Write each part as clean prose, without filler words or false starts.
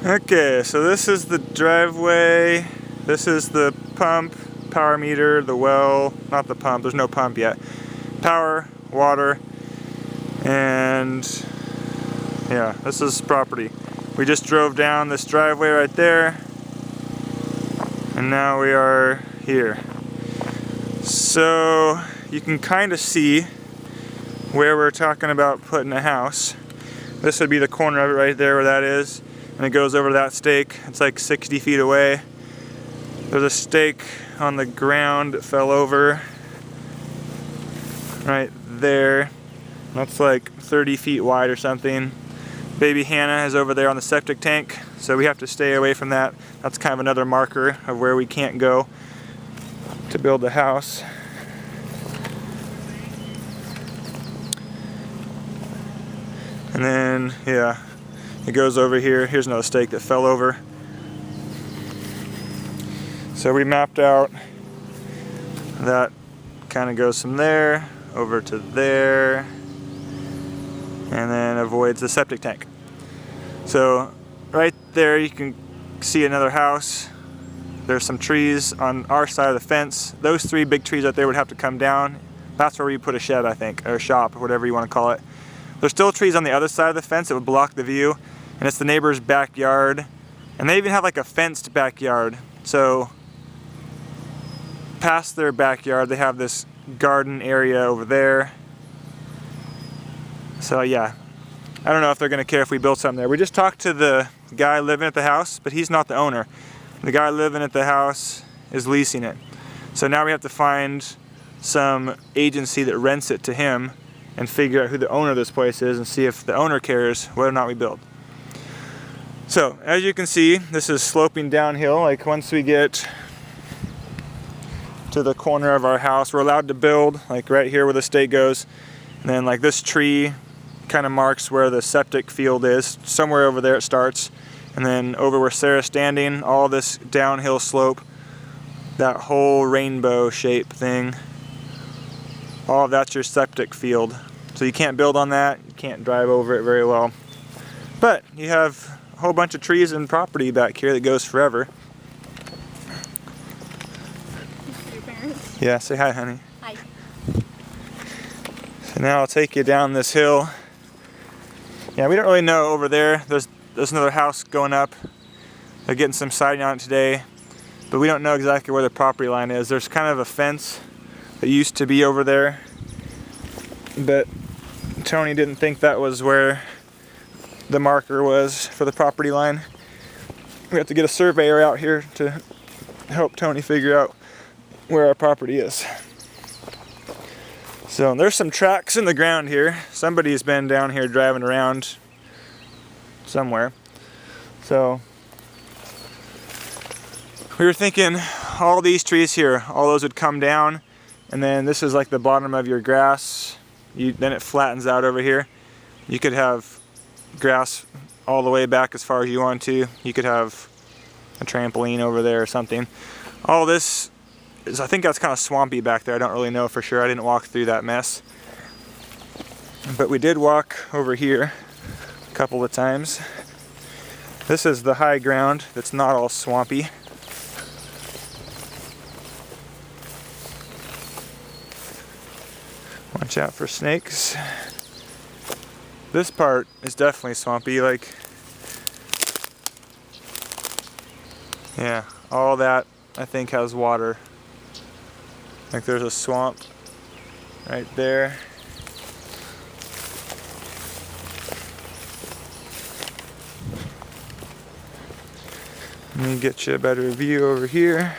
Okay, so this is the driveway, this is the pump, power meter, the well, not the pump, there's no pump yet. Power, water, and yeah, this is property. We just drove down this driveway right there, and now we are here. So you can kind of see where we're talking about putting a house. This would be the corner of it right there where that is. And it goes over that stake. It's like 60 feet away. There's a stake on the ground that fell over right there. That's like 30 feet wide or something. Baby Hannah is over there on the septic tank, so we have to stay away from that. That's kind of another marker of where we can't go to build the house. And then, yeah, it goes over here. Here's another stake that fell over. So we mapped out that kind of goes from there over to there and then avoids the septic tank. So right there you can see another house. There's some trees on our side of the fence. Those three big trees out there would have to come down. That's where we put a shed, I think, or a shop, or whatever you want to call it. There's still trees on the other side of the fence that would block the view, and it's the neighbor's backyard. And they even have like a fenced backyard. So past their backyard they have this garden area over there. So yeah, I don't know if they're gonna care if we build something there. We just talked to the guy living at the house, but he's not the owner. The guy living at the house is leasing it. So now we have to find some agency that rents it to him and figure out who the owner of this place is and see if the owner cares whether or not we build. So as you can see, this is sloping downhill. Like once we get to the corner of our house, we're allowed to build like right here where the stake goes. And then like this tree kind of marks where the septic field is. Somewhere over there it starts. And then over where Sarah's standing, all this downhill slope, that whole rainbow shape thing, all of that's your septic field. So you can't build on that, you can't drive over it very well. But you have a whole bunch of trees and property back here that goes forever. Your parents? Yeah, say hi, honey. Hi. So now I'll take you down this hill. Yeah, we don't really know over there. There's another house going up. They're getting some siding on it today, but we don't know exactly where the property line is. There's kind of a fence that used to be over there, but Tony didn't think that was where the marker was for the property line. We have to get a surveyor out here to help Tony figure out where our property is. So there's some tracks in the ground here. Somebody's been down here driving around somewhere. So we were thinking all these trees here, all those would come down, and then this is like the bottom of your grass. Then it flattens out over here. You could have grass all the way back as far as you want to. You could have a trampoline over there or something. All this is, I think that's kind of swampy back there. I don't really know for sure. I didn't walk through that mess. But we did walk over here a couple of times. This is the high ground that's not all swampy. Watch out for snakes. This part is definitely swampy, like, yeah, all that I think has water. Like there's a swamp right there. Let me get you a better view over here.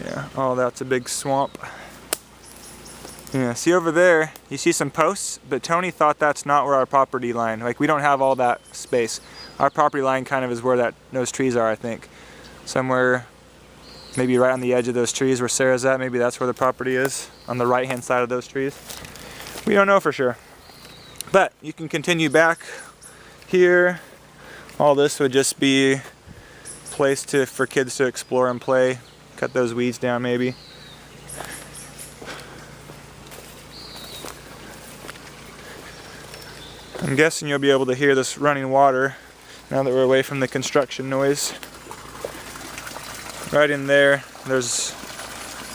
Yeah, oh, that's a big swamp. Yeah, see over there, you see some posts, but Tony thought that's not where our property line, like we don't have all that space. Our property line kind of is where those trees are, I think. Somewhere, maybe right on the edge of those trees where Sarah's at, maybe that's where the property is, on the right hand side of those trees. We don't know for sure. But you can continue back here. All this would just be a place for kids to explore and play. Cut those weeds down maybe. I'm guessing you'll be able to hear this running water now that we're away from the construction noise. Right in there, there's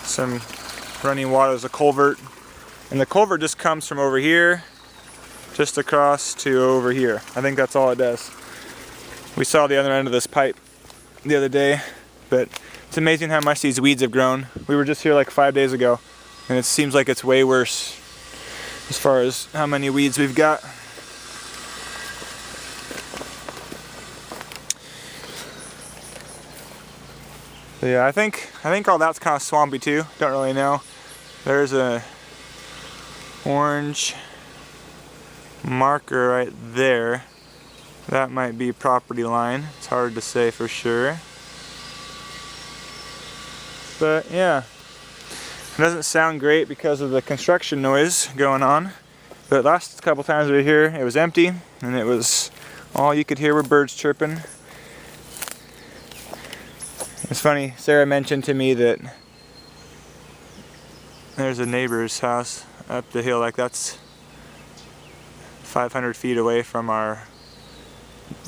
some running water. There's a culvert. And the culvert just comes from over here, just across to over here. I think that's all it does. We saw the other end of this pipe the other day, but it's amazing how much these weeds have grown. We were just here like 5 days ago, and it seems like it's way worse as far as how many weeds we've got. So yeah, I think all that's kind of swampy too. Don't really know. There's a orange marker right there. That might be property line. It's hard to say for sure. But yeah, it doesn't sound great because of the construction noise going on. But last couple times we were here, it was empty, and it was all you could hear were birds chirping. It's funny, Sarah mentioned to me that there's a neighbor's house up the hill, like that's 500 feet away from our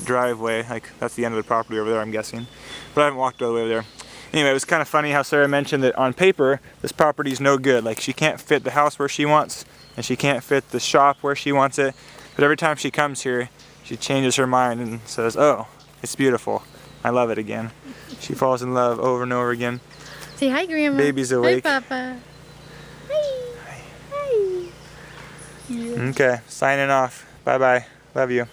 driveway. Like that's the end of the property over there, I'm guessing. But I haven't walked all the way over there. Anyway, it was kind of funny how Sarah mentioned that on paper, this property's no good. Like she can't fit the house where she wants, and she can't fit the shop where she wants it. But every time she comes here, she changes her mind and says, oh, it's beautiful. I love it again. She falls in love over and over again. Say hi, Grandma. Baby's awake. Hi, Papa. Hi. Hi. Okay, signing off. Bye-bye. Love you.